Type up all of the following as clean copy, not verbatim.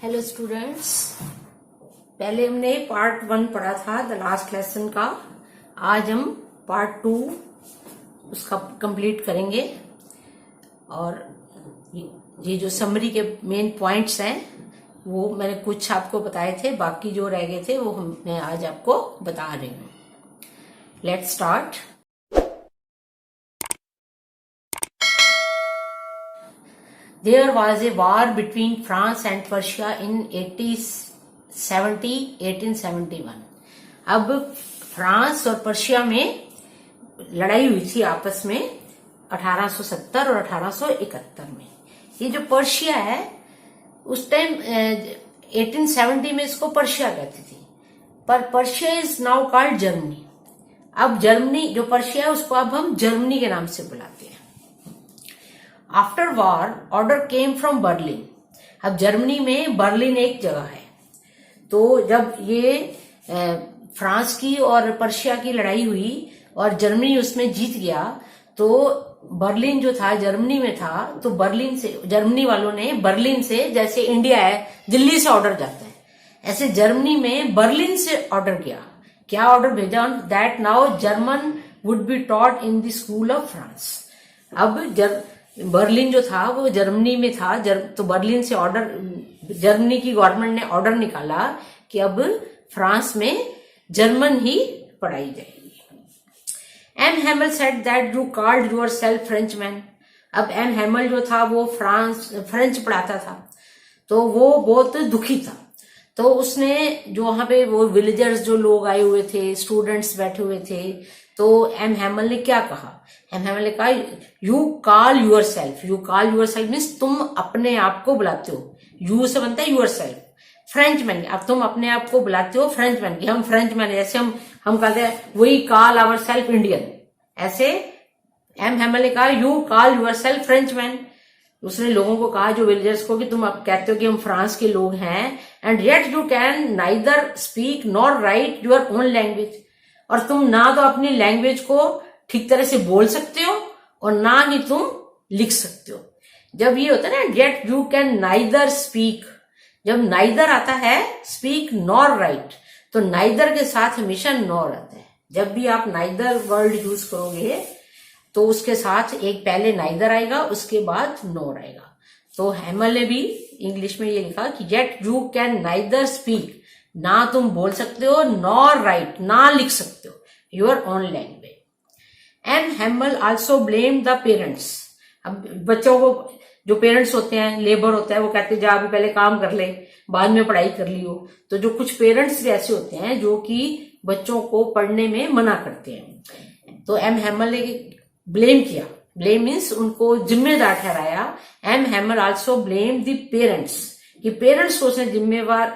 Hello students, पहले हमने part 1 पढ़ा था द लास्ट लेसन का। आज हम पार्ट 2 उसका कंप्लीट करेंगे और ये जो समरी के मेन पॉइंट्स हैं वो मैंने कुछ आपको बताए थे, बाकी जो रह गए थे वो मैं आज आपको बता रही हूँ। Let's start. There was a war between France and Persia in 1871. अब फ्रांस और पर्शिया में लड़ाई हुई थी आपस में 1870 और 1871 में। ये जो पर्शिया है उस टाइम 1870 में इसको पर्शिया कहती थी, पर Persia is now called Germany. अब जर्मनी जो पर्शिया है उसको अब हम जर्मनी के नाम से बुलाते हैं। After war order came from Berlin. अब जर्मनी में बर्लिन एक जगह है, तो जब ये फ्रांस की और पर्शिया की लड़ाई हुई और जर्मनी उसमें जीत गया, तो बर्लिन जो था जर्मनी में था, तो बर्लिन से जर्मनी वालों ने बर्लिन से, जैसे इंडिया है दिल्ली से ऑर्डर जाता है, ऐसे जर्मनी में बर्लिन से ऑर्डर किया। क्या ऑर्डर भेजा? That now German would be taught in the school of France. अब बर्लिन जो था वो जर्मनी में था, तो बर्लिन से ऑर्डर, जर्मनी की गवर्नमेंट ने ऑर्डर निकाला कि अब फ्रांस में जर्मन ही पढ़ाई जाएगी। M Hamel said that you called yourself Frenchman. अब एम हैमल जो था वो फ्रेंच पढ़ाता था, तो वो बहुत दुखी था। तो उसने जो वहां पे वो विलेजर्स जो लोग आए हुए थे, स्टूडेंट्स बैठे हुए थे, तो एम हैमल ने क्या कहा? एम हैमल ने कहा you call yourself. You call yourself means तुम अपने आप को बुलाते हो, यू से बनता है यूर सेल्फ, फ्रेंच मैन। अब तुम अपने आप को बुलाते हो फ्रेंच मैन, कि हम फ्रेंच मैन, जैसे हम कहते हैं we call ourself Indian, ऐसे एम हैमल ने कहा you call yourself Frenchman. उसने लोगों को कहा, जो विलेजर्स को, कि तुम अब कहते हो कि हम फ्रांस के लोग हैं, and yet you can neither speak nor right your own language. और तुम ना तो अपनी लैंग्वेज को ठीक तरह से बोल सकते हो और ना ही तुम लिख सकते हो। जब ये होता है ना yet you can neither speak, जब नाइदर आता है स्पीक नॉर राइट, तो नाइदर के साथ हमेशा नॉर आता है। जब भी आप नाइदर वर्ड यूज करोगे तो उसके साथ एक पहले नाइदर आएगा, उसके बाद नॉर आएगा। तो हैमल ने भी इंग्लिश में ये लिखा कि yet you can neither speak, ना तुम बोल सकते हो, नॉर राइट, ना लिख सकते हो your own language. And हैमल also blame the parents. अब बच्चों को, जो पेरेंट्स होते हैं, लेबर होता है, वो कहते हैं जा अभी पहले काम कर ले, बाद में पढ़ाई कर लियो। तो जो कुछ पेरेंट्स भी ऐसे होते हैं जो कि बच्चों को पढ़ने में मना करते हैं, तो एम हैमल ने ब्लेम किया। ब्लेम मीन्स उनको जिम्मेदार ठहराया। M Hamel also blame the parents, कि पेरेंट्स को उसने जिम्मेवार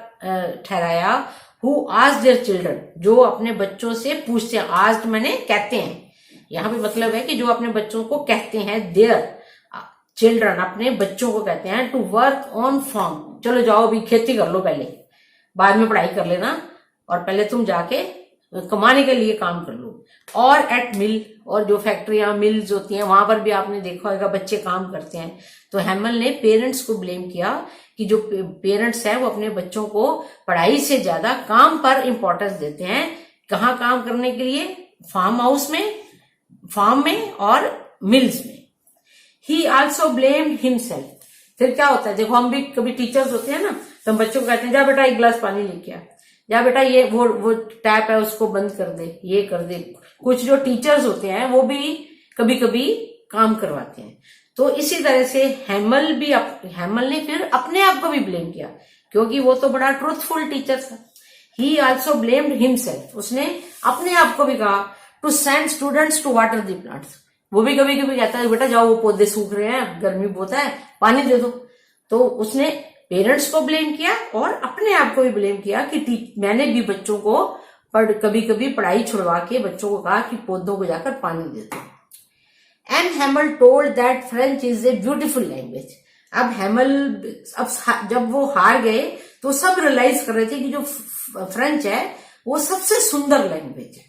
ठहराया। हु आस्क्ड देयर चिल्ड्रन, जो अपने बच्चों से पूछते हैं। आस्क्ड माने कहते हैं, यहाँ पे मतलब है कि जो अपने बच्चों को कहते हैं, देयर चिल्ड्रन, अपने बच्चों को कहते हैं टू वर्क ऑन फार्म। चलो जाओ अभी खेती कर लो पहले, बाद में पढ़ाई कर लेना, और पहले तुम जाके कमाने के लिए काम कर लो। और एट मिल, और जो फैक्ट्रियां मिल्स होती हैं वहां पर भी आपने देखा होगा बच्चे काम करते हैं। तो हैमल ने पेरेंट्स को ब्लेम किया कि जो पेरेंट्स हैं वो अपने बच्चों को पढ़ाई से ज्यादा काम पर इंपॉर्टेंस देते हैं। कहाँ काम करने के लिए? फार्म हाउस में, फार्म में और मिल्स में। ही आल्सो ब्लेम्ड हिमसेल्फ। फिर क्या होता है, देखो हम भी कभी टीचर्स होते हैं ना, तो हम बच्चों को कहते हैं जा बेटा एक गिलास पानी लेके आ, जा बेटा ये वो टैप है उसको बंद कर दे, ये कर दे। कुछ जो टीचर्स होते हैं वो भी कभी कभी काम करवाते हैं। तो इसी तरह से हैमल ने फिर अपने आप को भी ब्लेम किया, क्योंकि वो तो बड़ा ट्रूथफुल टीचर था। ही आल्सो ब्लेम्ड हिमसेल्फ, उसने अपने आप को भी कहा to send students to water the plants. वो भी कभी कभी कहता है बेटा जाओ वो पौधे सूख रहे हैं, गर्मी बहुत है, पानी दे दो। तो उसने पेरेंट्स को ब्लेम किया और अपने आप को भी ब्लेम किया कि मैंने भी बच्चों को कभी कभी पढ़ाई छुड़वा के बच्चों को कहा कि पौधों को जाकर पानी दे दो। M Hamel told that French is a beautiful language. अब हैमल, अब जब वो हार गए तो सब रियलाइज कर रहे थे कि जो फ्रेंच है वो सबसे सुंदर लैंग्वेज है।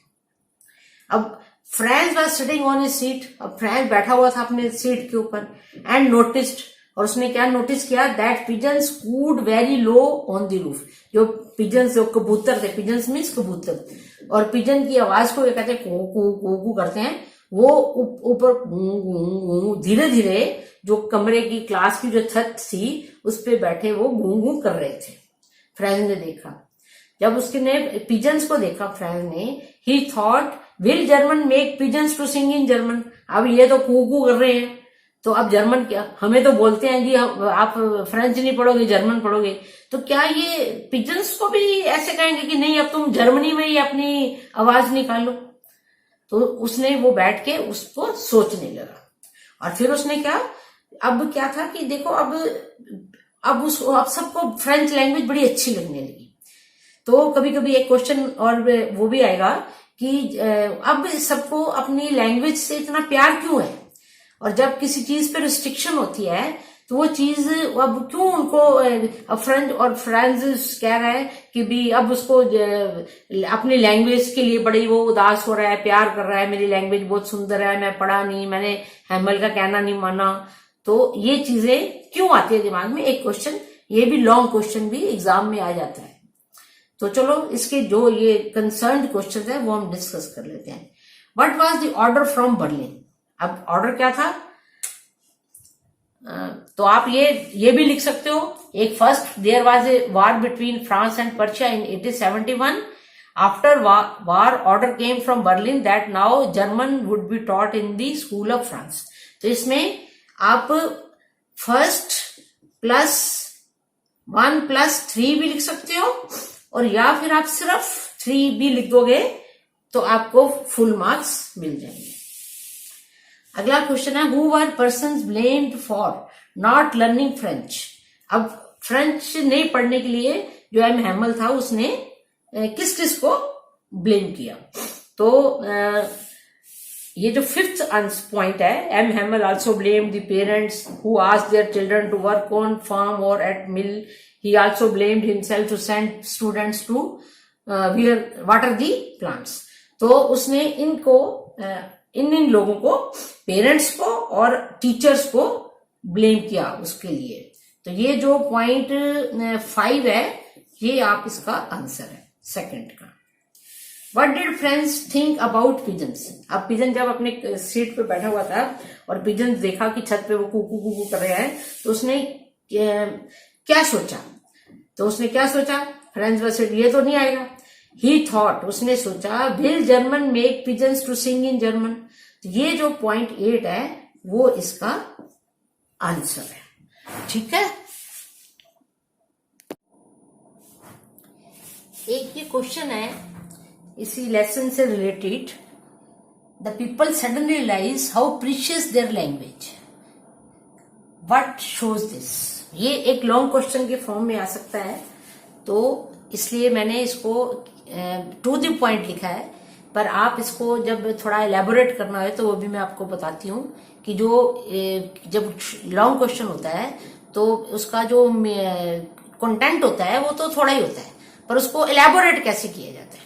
अब French was sitting on A seat, अब फ्रेंच बैठा हुआ था अपने सीट के ऊपर, एंड नोटिस्ड, और उसने क्या नोटिस किया, that pigeons cooed very low on the roof. जो पिजन्स, जो कबूतर थे, पिजन्स मीन्स कबूतर, और पिजन की आवाज को कहते हैं कू कू कू कू करते हैं, वो ऊपर धीरे धीरे जो कमरे की क्लास की जो छत थी उस पे बैठे वो गूं गूं कर रहे थे। फ्रेंच ने देखा, जब उसने पिजन्स को देखा फ्रेंच ने, he thought will German make pigeons to sing in German. अब ये तो कू कर रहे हैं, तो अब जर्मन क्या, हमें तो बोलते हैं जी आप फ्रेंच नहीं पढ़ोगे जर्मन पढ़ोगे, तो क्या ये पिजन्स को भी ऐसे कहेंगे कि नहीं अब तुम जर्मनी में ही अपनी आवाज निकालो। तो उसने वो बैठ के उसको सोचने लगा, और फिर उसने अब क्या था कि देखो अब सबको फ्रेंच लैंग्वेज बड़ी अच्छी लगने लगी। तो कभी कभी एक क्वेश्चन और वो भी आएगा कि अब सबको अपनी लैंग्वेज से इतना प्यार क्यों है, और जब किसी चीज पे रिस्ट्रिक्शन होती है तो वो चीज अब क्यों उनको, अब फ्रेंड्स कह रहे हैं कि भी अब उसको अपनी लैंग्वेज के लिए बड़ी वो उदास हो रहा है, प्यार कर रहा है, मेरी लैंग्वेज बहुत सुंदर है, मैं पढ़ा नहीं, मैंने हैमल का कहना नहीं माना। तो ये चीजें क्यों आती है दिमाग में, एक क्वेश्चन, ये भी लॉन्ग क्वेश्चन भी एग्जाम में आ जाता है। तो चलो इसके जो ये कंसर्न क्वेश्चन है वो हम डिस्कस कर लेते हैं। What was the order from Berlin. अब ऑर्डर क्या था, तो आप ये भी लिख सकते हो। एक first, there was a war between France and Persia in 1871। After war order came from Berlin that now German would be taught in the school of France. तो इसमें आप फर्स्ट +1+3 भी लिख सकते हो, और या फिर आप सिर्फ 3 भी लिख दोगे तो आपको फुल मार्क्स मिल जाएंगे। अगला क्वेश्चन है, who were persons blamed for not learning French. अब फ्रेंच नहीं पढ़ने के लिए जो एम हैमल था उसने किस किस को ब्लेम किया। तो ये जो 5th पॉइंट है, M Hamel also blamed the parents who asked their children to work on farm और at mill. He also blamed himself to send students to water the plants. तो उसने इन लोगों को, पेरेंट्स को और टीचर्स को blame किया उसके लिए। तो ये जो पॉइंट 5 है ये आप इसका आंसर है सेकंड का। What did Franz think about pigeons? अब पिजन जब अपने सीट पे बैठा हुआ था और पिजन देखा कि छत पे वो कू कर रहे हैं, तो उसने क्या सोचा, फ्रेंच वर्सेड ये तो नहीं आएगा। ही थॉट, उसने सोचा, will German make pigeons to sing in German. तो ये जो पॉइंट 8 है वो इसका आंसर है। ठीक है, एक ये क्वेश्चन है इसी लेसन से related, the people suddenly realise how precious their language, what shows this. ये एक लॉन्ग क्वेश्चन के फॉर्म में आ सकता है, तो इसलिए मैंने इसको टू द पॉइंट लिखा है, पर आप इसको जब थोड़ा एलैबोरेट करना है तो वो भी मैं आपको बताती हूँ कि जो जब लॉन्ग क्वेश्चन होता है तो उसका जो कंटेंट होता है वो तो थोड़ा ही होता है, पर उसको एलैबोरेट कैसे किया जाता है।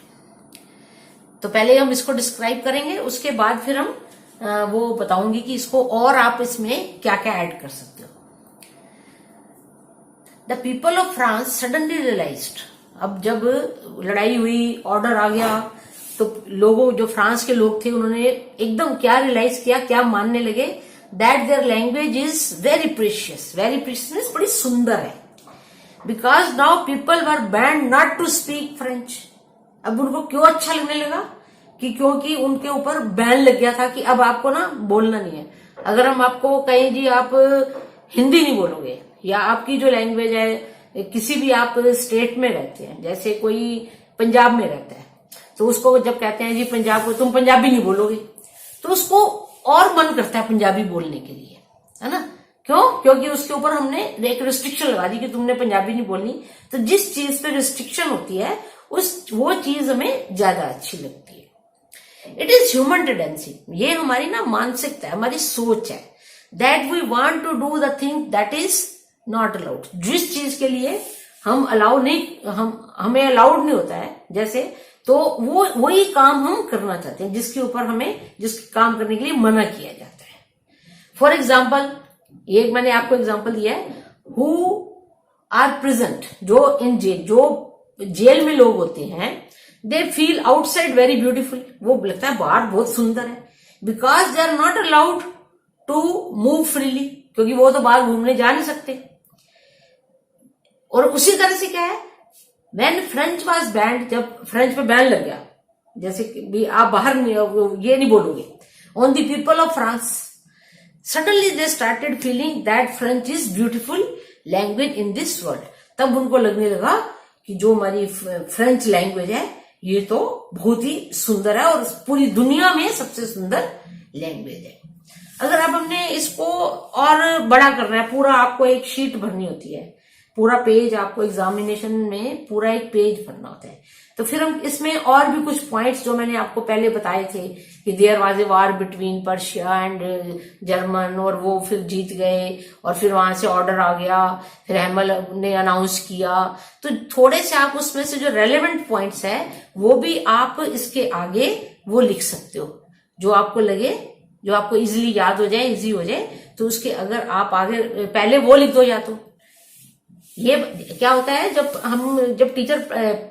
तो पहले हम इसको डिस्क्राइब करेंगे, उसके बाद फिर हम वो बताऊंगी कि इसको और आप इसमें क्या क्या ऐड कर सकते हो। The people of France suddenly realised, अब जब लड़ाई हुई, ऑर्डर आ गया, तो लोगों, जो फ्रांस के लोग थे, उन्होंने एकदम क्या रियलाइज किया, क्या मानने लगे, that their language is very precious. Very precious बड़ी सुंदर है, because now people were banned not to speak French. अब उनको क्यों अच्छा लगने लगा कि क्योंकि उनके ऊपर बैन लग गया था कि अब आपको ना बोलना नहीं है। अगर हम आपको कहें जी आप हिंदी नहीं बोलोगे, या आपकी जो लैंग्वेज है, किसी भी आप स्टेट में रहते हैं, जैसे कोई पंजाब में रहता है, तो उसको जब कहते हैं जी पंजाब को तुम पंजाबी नहीं बोलोगे, तो उसको और मन करता है पंजाबी बोलने के लिए, है ना। क्यों? क्योंकि उसके ऊपर हमने एक रिस्ट्रिक्शन लगा दी कि तुमने पंजाबी नहीं बोलनी। तो जिस चीज पे रिस्ट्रिक्शन होती है वो चीज हमें ज्यादा अच्छी लगती है। इट इज ह्यूमन टेंडेंसी, ये हमारी ना मानसिकता है, हमारी सोच है, that we want to do the thing that is not allowed. जिस चीज के लिए हम अलाउ नहीं, हमें अलाउड नहीं होता है, जैसे तो वो वही काम हम करना चाहते हैं जिसके ऊपर हमें, जिस काम करने के लिए मना किया जाता है। फॉर एग्जाम्पल, एक मैंने आपको एग्जांपल दिया है, हु आर प्रेजेंट, जो इन जेल, जो जेल में लोग होते हैं, they feel outside very beautiful, वो लगता है बाहर बहुत सुंदर है, because they are not allowed to move freely, क्योंकि वो तो बाहर घूमने जा नहीं सकते। और उसी तरह से क्या है, व्हेन फ्रेंच वाज बैंड, जब फ्रेंच पे बैन लग गया, जैसे कि भी आप बाहर ये नहीं बोलोगे, on the people of France, suddenly they started feeling that French is beautiful language in this world. तब उनको लगने लगा कि जो हमारी फ्रेंच लैंग्वेज है ये तो बहुत ही सुंदर है और पूरी दुनिया में सबसे सुंदर लैंग्वेज है। अगर अब हमने इसको और बड़ा करना है, पूरा आपको एक शीट भरनी होती है, पूरा पेज आपको एग्जामिनेशन में पूरा एक पेज भरना होता है, तो फिर हम इसमें और भी कुछ पॉइंट्स जो मैंने आपको पहले बताए थे कि there was a war between Persia and German, और वो फिर जीत गए और फिर वहां से ऑर्डर आ गया, फिर हैमल ने अनाउंस किया, तो थोड़े से आप उसमें से जो रेलेवेंट पॉइंट्स है वो भी आप इसके आगे वो लिख सकते हो, जो आपको लगे, जो आपको इजीली याद हो जाए, इजी हो जाए, तो उसके अगर आप आगे पहले वो लिख दो। या तो ये क्या होता है, जब टीचर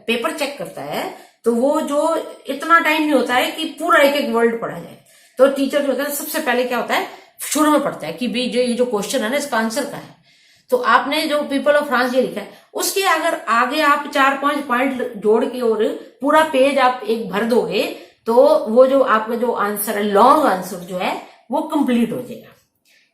पेपर चेक करता है तो वो जो इतना टाइम नहीं होता है कि पूरा एक एक वर्ड पढ़ा जाए, तो टीचर जो होता है सबसे पहले क्या होता है, शुरू में पढ़ता है कि भी ये जो क्वेश्चन है ना इसका आंसर क्या है। तो आपने जो पीपल ऑफ फ्रांस ये लिखा है, उसके अगर आगे आप 4-5 पॉइंट जोड़ के और पूरा पेज आप एक भर दोगे, तो वो जो आपका जो आंसर है, लॉन्ग आंसर जो है वो कंप्लीट हो जाएगा।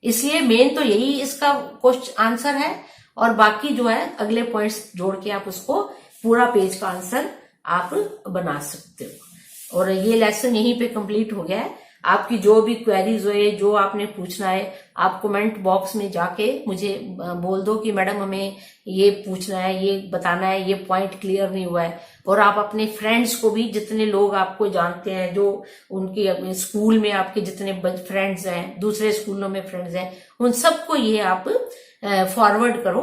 इसलिए मेन तो यही इसका क्वेश्चन आंसर है, और बाकी जो है अगले पॉइंट्स जोड़ के आप उसको पूरा पेज का आंसर आप बना सकते हो। और ये लेसन यहीं पे कंप्लीट हो गया है। आपकी जो भी क्वेरीज हो, जो आपने पूछना है, आप कमेंट बॉक्स में जाके मुझे बोल दो कि मैडम हमें ये पूछना है, ये बताना है, ये पॉइंट क्लियर नहीं हुआ है। और आप अपने फ्रेंड्स को भी, जितने लोग आपको जानते हैं, जो उनके अपने स्कूल में आपके जितने फ्रेंड्स हैं, दूसरे स्कूलों में फ्रेंड्स हैं, उन सबको ये आप फॉरवर्ड करो,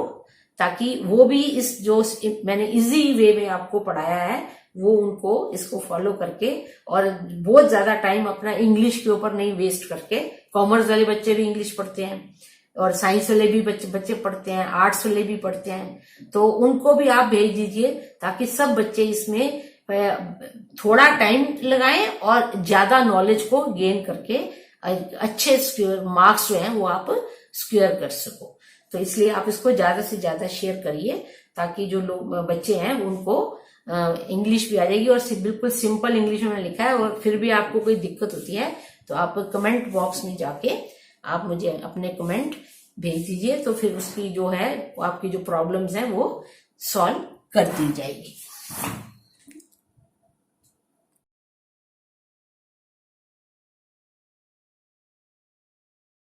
ताकि वो भी इस जो मैंने इजी वे में आपको पढ़ाया है वो उनको इसको फॉलो करके, और बहुत ज्यादा टाइम अपना इंग्लिश के ऊपर नहीं वेस्ट करके, कॉमर्स वाले बच्चे भी इंग्लिश पढ़ते हैं और साइंस वाले भी बच्चे पढ़ते हैं, आर्ट्स वाले भी पढ़ते हैं, तो उनको भी आप भेज दीजिए ताकि सब बच्चे इसमें थोड़ा टाइम लगाएं और ज्यादा नॉलेज को गेन करके अच्छे मार्क्स जो हैं वो आप स्क्योर कर सको। तो इसलिए आप इसको ज्यादा से ज्यादा शेयर करिए, ताकि जो लोग बच्चे हैं उनको इंग्लिश भी आ जाएगी। और बिल्कुल सिंपल इंग्लिश में लिखा है, और फिर भी आपको कोई दिक्कत होती है तो आप कमेंट बॉक्स में जाके आप मुझे अपने कमेंट भेज दीजिए, तो फिर उसकी जो है आपकी जो प्रॉब्लम्स हैं वो सॉल्व कर दी जाएगी।